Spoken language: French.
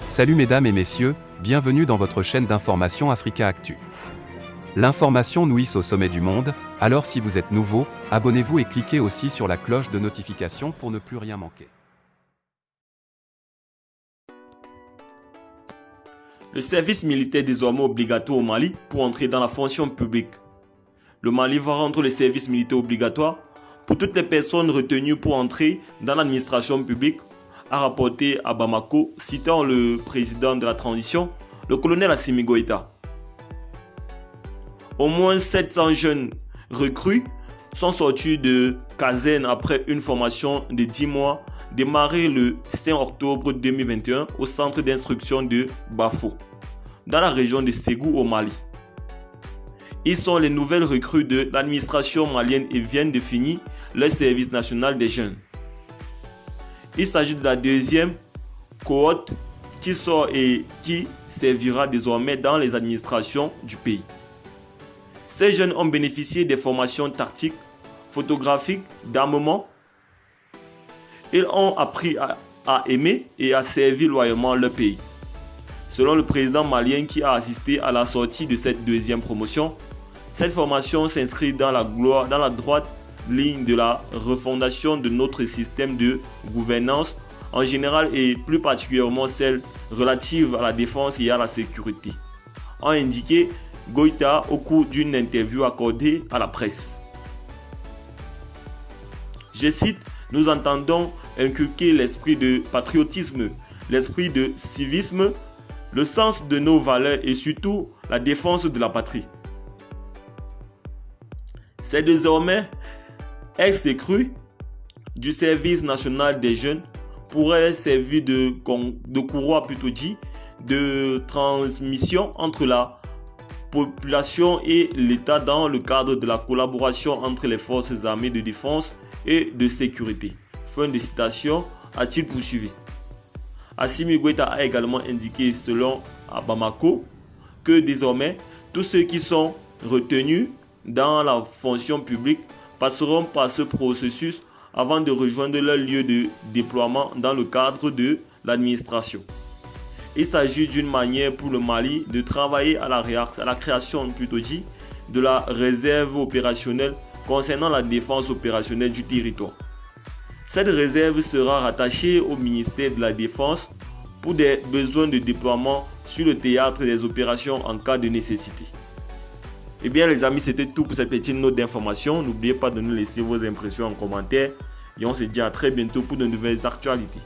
Salut mesdames et messieurs, bienvenue dans votre chaîne d'information Africa Actu. L'information nous hisse au sommet du monde, alors si vous êtes nouveau, abonnez-vous et cliquez aussi sur la cloche de notification pour ne plus rien manquer. Le service militaire est désormais obligatoire au Mali pour entrer dans la fonction publique. Le Mali va rendre le service militaire obligatoire pour toutes les personnes retenues pour entrer dans l'administration publique, a rapporté à Bamako, citant le président de la transition, le colonel Assimi Goïta. Au moins 700 jeunes recrues sont sortis de caserne après une formation de 10 mois démarrée le 5 octobre 2021 au centre d'instruction de Bafo, dans la région de Ségou au Mali. Ils sont les nouvelles recrues de l'administration malienne et viennent de finir le service national des jeunes. Il s'agit de la deuxième cohorte qui sort et qui servira désormais dans les administrations du pays. Ces jeunes ont bénéficié des formations tactiques, photographiques, d'armement. Ils ont appris à aimer et à servir loyalement leur pays. Selon le président malien qui a assisté à la sortie de cette deuxième promotion, cette formation s'inscrit dans la droite ligne de la refondation de notre système de gouvernance en général et plus particulièrement celle relative à la défense et à la sécurité, a indiqué Goïta au cours d'une interview accordée à la presse. Je cite, « Nous entendons inculquer l'esprit de patriotisme, l'esprit de civisme, le sens de nos valeurs et surtout la défense de la patrie. » C'est désormais ex-recrues du service national des jeunes pourraient servir de courroie de transmission entre la population et l'État dans le cadre de la collaboration entre les forces armées de défense et de sécurité. Fin de citation, a-t-il poursuivi. Assimi Goïta a également indiqué selon Bamako que désormais tous ceux qui sont retenus dans la fonction publique passeront par ce processus avant de rejoindre leur lieu de déploiement dans le cadre de l'administration. Il s'agit d'une manière pour le Mali de travailler à la création de la réserve opérationnelle concernant la défense opérationnelle du territoire. Cette réserve sera rattachée au ministère de la Défense pour des besoins de déploiement sur le théâtre des opérations en cas de nécessité. Eh bien les amis, c'était tout pour cette petite note d'information. N'oubliez pas de nous laisser vos impressions en commentaire et on se dit à très bientôt pour de nouvelles actualités.